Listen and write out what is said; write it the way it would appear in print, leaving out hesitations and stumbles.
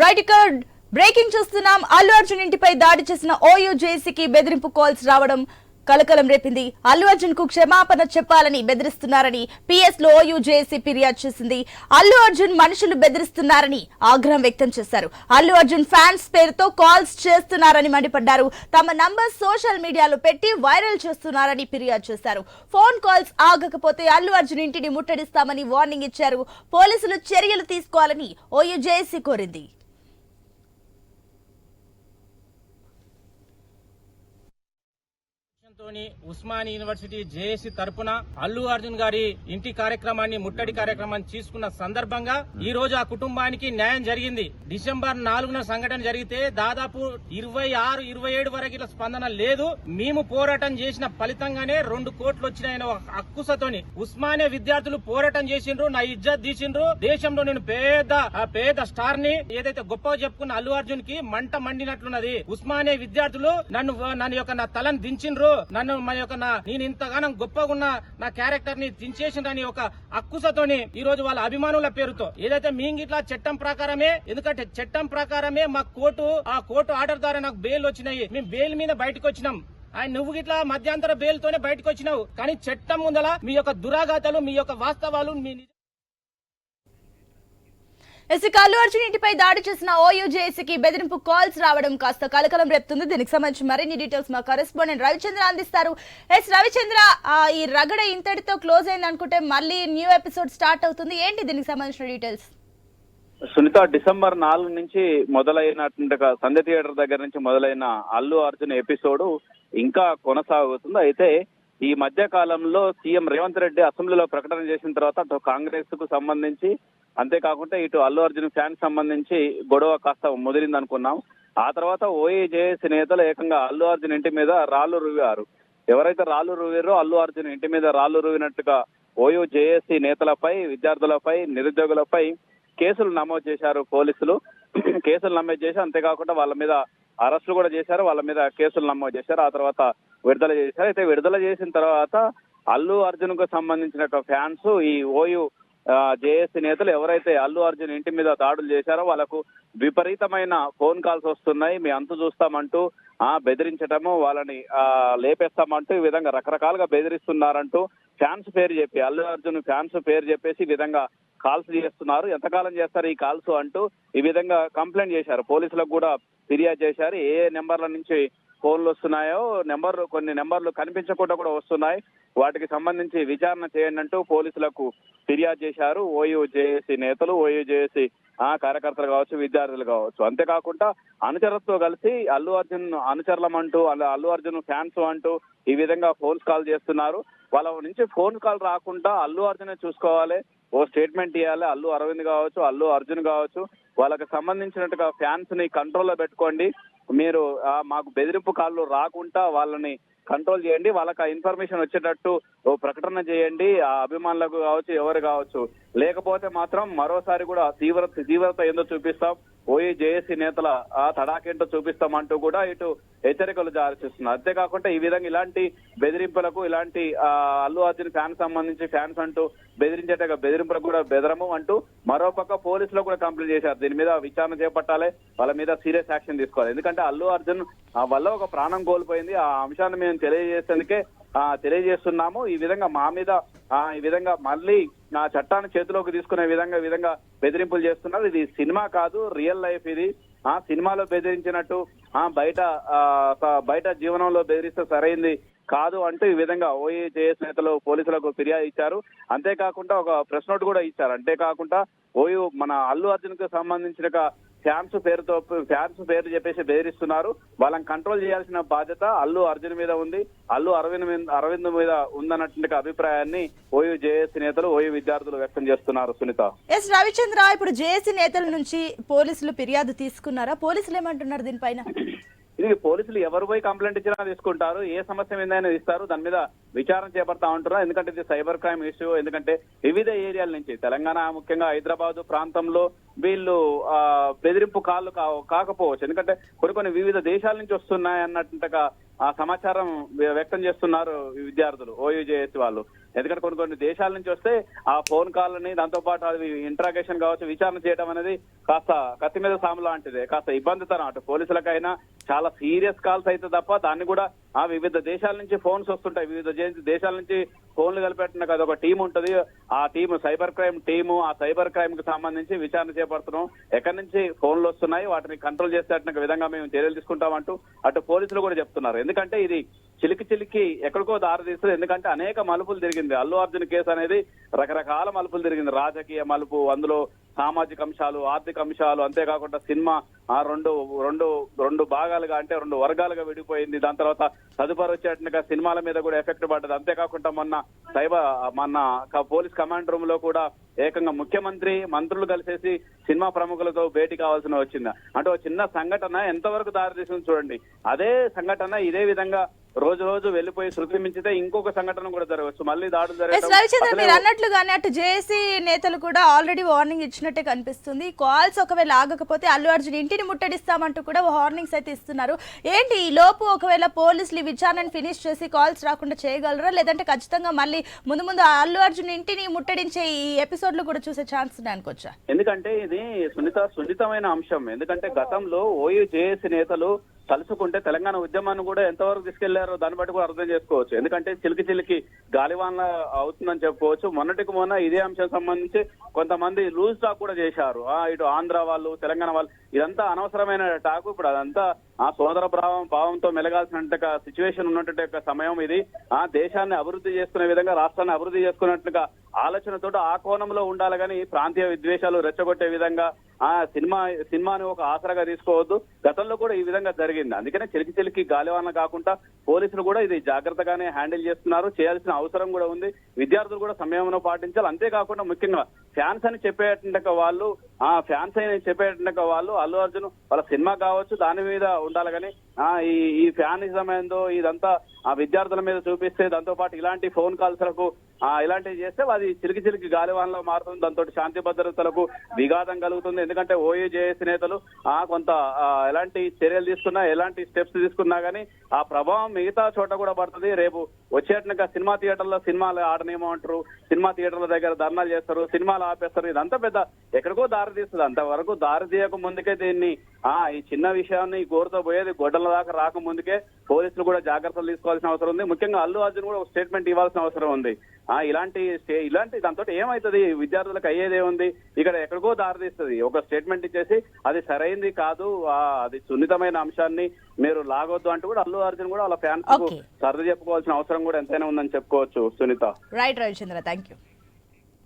Right ఇక్కడ breaking చూస్తున్నాం. అల్లు అర్జున్ ఇంటిపై దాడి చేసిన ఓయూ జేసీకి బెదిరింపు కాల్స్ రావడం కలకలం రేపింది. అల్లు అర్జున్ కు క్షమాపణ చెప్పాలని బెదిరిస్తున్నారని పిఎస్ లో ఓయూ జేసీ ఫిర్యాదు చేసింది. అల్లు అర్జున్ మనుషులు బెదిరిస్తున్నారని ఆగ్రహం వ్యక్తం చేశారు. అల్లు అర్జున్ ఫ్యాన్స్ పేరుతో కాల్స్ చేస్తున్నారని మండిపడ్డారు. తమ నంబర్ సోషల్ మీడియాలో పెట్టి వైరల్ చేస్తున్నారని ఫిర్యాదు చేశారు. ఫోన్ కాల్స్ ఆగకపోతే అల్లు అర్జున్ ఇంటిని ముట్టడిస్తామని వార్నింగ్ ఇచ్చారు. పోలీసులు చర్యలు తీసుకోవాలని ఓయూ జేసీ కోరింది. ఉస్మానియా యూనివర్సిటీ జేఏసీ తరపున అల్లు అర్జున్ గారి ఇంటి కార్యక్రమాన్ని ముట్టడి కార్యక్రమాన్ని తీసుకున్న సందర్భంగా ఈ రోజు ఆ కుటుంబానికి న్యాయం జరిగింది. డిసెంబర్ 4న సంఘటన జరిగితే దాదాపు 26-27 వరకు ఇట్లా స్పందన లేదు. మేము పోరాటం చేసిన ఫలితంగానే 2 కోట్లు వచ్చినాయని అక్కుసతోని ఉస్మానియా విద్యార్థులు పోరాటం చేసిండ్రు. నా ఇజ్జత్ తీసిండ్రు. దేశంలో నేను పేద స్టార్ ని ఏదైతే గొప్పగా చెప్పుకున్న అల్లు అర్జున్ కి మంట మండినట్లున్నది. ఉస్మానియా విద్యార్థులు నా తలని దించిండ్రు. నేను ఇంతగానం గొప్పగా ఉన్న నా క్యారెక్టర్ ని దించేసిండ్రని ఒక అక్కుసతోని ఈ రోజు వాళ్ళ అభిమానుల పేరుతో ఏదైతే మీంగిట్లా చట్టం ప్రకారమే, ఎందుకంటే చట్టం ప్రకారమే మా కోర్టు ఆర్డర్ ద్వారా నాకు బెయిల్ వచ్చినాయి. మేము బెయిల్ మీద బయటకు వచ్చినాం. నువ్వు గిట్లా మధ్యాంతర బెయిల్ తోనే బయటకు వచ్చినావు. కానీ చట్టం ముందల మీ యొక్క దురాఘాతాలు, మీ యొక్క వాస్తవాలు, అల్లు అర్జున్ ఇంటిపై దాడి చేసిన ఓయూ జేసీకి బెదిరింపు కాల్స్ రావడం కాస్త కలకలం రేపుతుంది. దీనికి సంబంధించి మరిన్ని డీటెయిల్స్ మా కరెస్పాండెంట్ రవిచంద్ర అందిస్తారు. రవిచంద్ర, ఈ రగడ ఇంతటితో క్లోజ్ అయింది అనుకుంటే మళ్ళీ న్యూ ఎపిసోడ్ స్టార్ట్ అవుతుంది. ఏంటి దీనికి సంబంధించిన డీటెయిల్స్? సునీత, డిసెంబర్ 4 నుంచి మొదలైనటువంటి సంధ్య థియేటర్ దగ్గర నుంచి మొదలైన అల్లు అర్జున్ ఎపిసోడ్ ఇంకా కొనసాగుతుంది. అయితే ఈ మధ్య కాలంలో సీఎం రేవంత్ రెడ్డి అసెంబ్లీలో ప్రకటన చేసిన తర్వాత అటు కాంగ్రెస్ కు సంబంధించి, అంతేకాకుండా ఇటు అల్లు అర్జున్ ఫ్యాన్స్ సంబంధించి గొడవ కాస్త ముదిరింది అనుకున్నాం. ఆ తర్వాత ఓయూ జేఏసీ నేతలు ఏకంగా అల్లు అర్జున్ ఇంటి మీద రాళ్లు రువ్వారు. ఎవరైతే రాళ్లు రువ్వారో అల్లు అర్జున్ ఇంటి మీద రాళ్లు రువ్వినట్టుగా ఓయూ జేఏసీ నేతలపై, విద్యార్థులపై, నిరుద్యోగులపై కేసులు నమోదు చేశారు పోలీసులు. కేసులు నమోదు చేసి అంతేకాకుండా వాళ్ళ మీద అరెస్టులు కూడా చేశారు. వాళ్ళ మీద కేసులు నమోదు చేశారు. ఆ తర్వాత విడుదల చేశారు. అయితే విడుదల చేసిన తర్వాత అల్లు అర్జున్ కు సంబంధించిన ఫ్యాన్స్, ఈ ఓయూ జేఏసీ నేతలు ఎవరైతే అల్లు అర్జున్ ఇంటి మీద దాడులు చేశారో వాళ్ళకు విపరీతమైన ఫోన్ కాల్స్ వస్తున్నాయి. మీ అంతు చూస్తామంటూ బెదిరించటము, వాళ్ళని లేపేస్తామంటూ ఈ విధంగా రకరకాలుగా బెదిరిస్తున్నారంటూ ఫ్యాన్స్ పేరు చెప్పి, అల్లు అర్జున్ ఫ్యాన్స్ పేరు చెప్పేసి ఈ విధంగా కాల్స్ చేస్తున్నారు. ఎంతకాలం చేస్తారు ఈ కాల్స్ అంటూ ఈ విధంగా కంప్లైంట్ చేశారు. పోలీసులకు కూడా ఫిర్యాదు చేశారు. ఏ నెంబర్ల నుంచి ఫోన్లు వస్తున్నాయో, కొన్ని నెంబర్లు కనిపించకుండా కూడా వస్తున్నాయి. వాటికి సంబంధించి విచారణ చేయండి అంటూ పోలీసులకు ఫిర్యాదు చేశారు ఓయూ జేఏసీ నేతలు, ఓయూ జేఏసీ కార్యకర్తలు కావచ్చు, విద్యార్థులు కావచ్చు. అంతేకాకుండా అనుచరులతో కలిసి అల్లు అర్జున్ అనుచరులమంటూ, అల్లు అర్జున్ ఫ్యాన్స్ అంటూ ఈ విధంగా ఫోన్స్ కాల్ చేస్తున్నారు. వాళ్ళ నుంచి ఫోన్ కాల్ రాకుండా అల్లు అర్జున్ చూసుకోవాలి, ఓ స్టేట్మెంట్ ఇవ్వాలి. అల్లు అరవింద్ కావచ్చు, అల్లు అర్జున్ కావచ్చు, వాళ్ళకి సంబంధించినట్టుగా ఫ్యాన్స్ ని కంట్రోల్లో పెట్టుకోండి. మీరు మాకు బెదిరింపు కాళ్ళు రాకుండా వాళ్ళని కంట్రోల్ చేయండి. వాళ్ళకి ఇన్ఫర్మేషన్ వచ్చేటట్టు ఓ ప్రకటన చేయండి, ఆ అభిమానులకు కావచ్చు, ఎవరు కావచ్చు. లేకపోతే మాత్రం మరోసారి కూడా తీవ్రత ఏందో చూపిస్తాం, ఓయూ జేఏసీ నేతల తడాకేంటో చూపిస్తామంటూ కూడా ఇటు హెచ్చరికలు జారీ చేస్తున్నారు. అంతేకాకుండా ఈ విధంగా ఇలాంటి బెదిరింపులకు, ఇలాంటి అల్లు అర్జున్ ఫ్యాన్స్ అంటూ బెదిరించేట బెదిరింపులకు కూడా బెదరము అంటూ మరోపక్క పోలీసులు కూడా కంప్లైంట్ చేశారు. దీని మీద విచారణ చేపట్టాలి, వాళ్ళ మీద సీరియస్ యాక్షన్ తీసుకోవాలి. ఎందుకంటే అల్లు అర్జున్ వల్ల ఒక ప్రాణం కోల్పోయింది. ఆ అంశాన్ని మేము తెలియజేస్తున్నాము. ఈ విధంగా మా మీద ఈ విధంగా మళ్ళీ చట్టాన్ని చేతిలోకి తీసుకునే విధంగా బెదిరింపులు చేస్తున్నారు. ఇది సినిమా కాదు, రియల్ లైఫ్ ఇది. సినిమాలో బెదిరించినట్టు బయట జీవనంలో బెదిరిస్తే సరైంది కాదు అంటూ ఈ విధంగా ఓయూ జేఏసీ నేతలు పోలీసులకు ఫిర్యాదు ఇచ్చారు. అంతేకాకుండా ఒక ప్రెస్ నోట్ కూడా ఇచ్చారు. అంతేకాకుండా ఓయూ మన అల్లు అర్జున్ కు సంబంధించిన ఫ్యాన్స్ పేరు చెప్పేసి బెదిరిస్తున్నారు. వాళ్ళని కంట్రోల్ చేయాల్సిన బాధ్యత అల్లు అర్జున్ మీద ఉంది, అల్లు అరవింద్ మీద ఉందన్నటువంటి అభిప్రాయాన్ని ఓయూ జేఏసీ నేతలు, ఓయూ విద్యార్థులు వ్యక్తం చేస్తున్నారు. సునీత, రవిచంద్ర, ఇప్పుడు జేఏసీ నేతల నుంచి పోలీసులు ఫిర్యాదు తీసుకున్నారా? పోలీసులు ఏమంటున్నారు దీనిపైన? ఇది పోలీసులు ఎవరు పోయి కంప్లైంట్ ఇచ్చినా తీసుకుంటారు, ఏ సమస్య మీద ఇస్తారు, దాని మీద విచారణ చేపడతా ఉంటున్నారు. ఎందుకంటే ఇది సైబర్ క్రైమ్ ఇష్యూ. ఎందుకంటే వివిధ ఏరియాల నుంచి, తెలంగాణ ముఖ్యంగా హైదరాబాద్ ప్రాంతంలో వీళ్ళు బెదిరింపు కాళ్ళు కాకపోవచ్చు. ఎందుకంటే కొన్ని వివిధ దేశాల నుంచి వస్తున్నాయి అన్నట్టుగా ఆ సమాచారం వ్యక్తం చేస్తున్నారు ఈ విద్యార్థులు ఓయూజేఎస్ వాళ్ళు. ఎందుకంటే కొన్ని దేశాల నుంచి వస్తే ఆ ఫోన్ కాల్ని దాంతో పాటు అది ఇంట్రాగేషన్ కావచ్చు, విచారణ చేయడం అనేది కాస్త కత్తి మీద సాము లాంటిదే, కాస్త ఇబ్బందితనం. అటు పోలీసులకైనా చాలా సీరియస్ కాల్స్ అయితే తప్ప దాన్ని కూడా ఆ వివిధ దేశాల నుంచి ఫోన్స్ వస్తుంటాయి. వివిధ దేశాల నుంచి ఫోన్లు కలిపెట్టిన కదా ఒక టీం ఉంటది. ఆ టీం సైబర్ క్రైమ్ టీము, ఆ సైబర్ క్రైమ్ కి సంబంధించి విచారణ చేపడుతున్నాం. ఎక్కడి నుంచి ఫోన్లు వస్తున్నాయి, వాటిని కంట్రోల్ చేసేట విధంగా మేము చర్యలు తీసుకుంటామంటూ అటు పోలీసులు కూడా చెప్తున్నారు. ఎందుకంటే ఇది చిలికి ఎక్కడికో దారి తీస్తుంది. ఎందుకంటే అనేక మలుపులు తిరిగింది అల్లు అర్జున్ కేసు అనేది, రకరకాల మలుపులు తిరిగింది. రాజకీయ మలుపు, అందులో సామాజిక అంశాలు, ఆర్థిక అంశాలు, అంతేకాకుండా సినిమా ఆ రెండు భాగాలుగా అంటే రెండు వర్గాలుగా విడిపోయింది. దాని తర్వాత తదుపరి వచ్చేట్టుగా సినిమాల మీద కూడా ఎఫెక్ట్ పడ్డది. అంతేకాకుండా మొన్న పోలీస్ కమాండ్ రూమ్ లో కూడా ఏకంగా ముఖ్యమంత్రి, మంత్రులు కలిసేసి సినిమా ప్రముఖులతో భేటీ కావాల్సిన వచ్చింది. అంటే ఒక చిన్న సంఘటన ఎంతవరకు దారితీసింది చూడండి. అదే సంఘటన ఇదే విధంగా రోజు వెళ్ళిపోయి శృతి మించితే ఇంకొక సంఘటన కూడా జరగవచ్చు, మళ్ళీ దాడులు రవిచంద్ర మీరు అన్నట్లుగానే అటు జేఏసీ నేతలు కూడా ఆల్రెడీ వార్నింగ్ ఇచ్చినట్టే కనిపిస్తుంది. కాల్స్ ఒకవేళ ఆగకపోతే అల్లు అర్జున్ ఇంటిని ముట్టడిస్తామంటూ కూడా వార్నింగ్స్ అయితే ఇస్తున్నారు. ఏంటి ఈ లోపు ఒకవేళ పోలీసులు విచారణను ఫినిష్ చేసి కాల్స్ రాకుండా చేయగలరా, లేదంటే ఖచ్చితంగా మళ్ళీ ముందు అల్లు అర్జున్ ఇంటిని ముట్టడించే ఈ ఎపిసోడ్లు కూడా చూసే ఛాన్స్ ఉన్నాయి అనుకోవచ్చా? ఎందుకంటే ఇది సున్నితమైన అంశం. ఎందుకంటే గతంలో ఓయూజేఏసీ నేతలు తలుచుకుంటే తెలంగాణ ఉద్యమాన్ని కూడా ఎంతవరకు తీసుకెళ్లారో దాన్ని బట్టి కూడా అర్థం చేసుకోవచ్చు. ఎందుకంటే చిలికి గాలివాన అవుతుందని చెప్పుకోవచ్చు. మొన్నటికి మొన్న ఇదే అంశం సంబంధించి కొంతమంది లూజ్ టాక్ కూడా చేశారు. ఇటు ఆంధ్ర వాళ్ళు, తెలంగాణ వాళ్ళు, ఇదంతా అనవసరమైన టాక్. ఇప్పుడు అదంతా ఆ సోదర భావంతో మెలగాల్సిన సిచ్యువేషన్ ఉన్నటువంటి సమయం ఇది. దేశాన్ని అభివృద్ధి చేసుకునే విధంగా, రాష్ట్రాన్ని అభివృద్ధి చేసుకున్నట్లుగా ఆలోచనతో ఆ కోణంలో ఉండాలి కానీ ప్రాంతీయ విద్వేషాలు రెచ్చగొట్టే విధంగా సినిమాని ఒక ఆసరాగా తీసుకోవద్దు. గతంలో కూడా ఈ విధంగా జరిగింది. అందుకనే చిలికి గాలివాన కాకుండా పోలీసులు కూడా ఇది జాగ్రత్తగానే హ్యాండిల్ చేస్తున్నారు. చేయాల్సిన అవసరం కూడా ఉంది. విద్యార్థులు కూడా సంయమనం పాటించాలి. అంతేకాకుండా ముఖ్యంగా ఫ్యాన్స్ అని చెప్పేట వాళ్ళు అల్లు అర్జున్ వాళ్ళ సినిమా కావచ్చు దాని మీద ఉండాలి కానీ ఈ ఫ్యానిజం ఏందో ఇదంతా ఆ విద్యార్థుల మీద చూపిస్తే, దాంతో పాటు ఇలాంటి ఫోన్ కాల్స్లకు ఇలాంటివి చేస్తే అది చిలికి గాలివానలో మారుతుంది. దాంతో శాంతి భద్రతలకు విఘాతం కలుగుతుంది. ఎందుకంటే ఓయూజేఏసీ నేతలు కొంత ఎలాంటి చర్యలు తీసుకున్నా, ఎలాంటి స్టెప్స్ తీసుకున్నా గానీ ఆ ప్రభావం మిగతా చోట కూడా పడుతుంది. రేపు వచ్చేట్టుగా సినిమా థియేటర్లో సినిమాలు ఆడనేమంటారు, సినిమా థియేటర్ల దగ్గర ధర్నాలు చేస్తారు, సినిమాలు ఆపేస్తారు. ఇదంతా పెద్ద ఎక్కడికో దారి తీస్తుంది. అంతవరకు దారి తీయక ముందుకే దీన్ని ఈ చిన్న విషయాన్ని గోరుతో పోయేది గొడ్డల దాకా రాకముందుకే పోలీసులు కూడా జాగ్రత్తలు తీసుకోవాల్సిన అవసరం ఉంది. ముఖ్యంగా అల్లు అర్జున్ కూడా ఒక స్టేట్మెంట్ ఇవ్వాల్సిన అవసరం ఉంది. ఇలాంటి దాంతో ఏమవుతుంది, విద్యార్థులకు అయ్యేదే ఉంది, ఇక్కడ ఎక్కడికో దారితీస్తుంది. ఒక స్టేట్మెంట్ ఇచ్చేసి అది సరైంది కాదు, అది సున్నితమైన అంశాన్ని మీరు లాగొద్దు అంటూ కూడా అల్లు అర్జున్ కూడా వాళ్ళ ఫ్యాన్స్ కు సర్ది చెప్పుకోవాల్సిన అవసరం కూడా ఎంతైనా ఉందని చెప్పుకోవచ్చు. Sunitha. Right Ravichandra, thank you.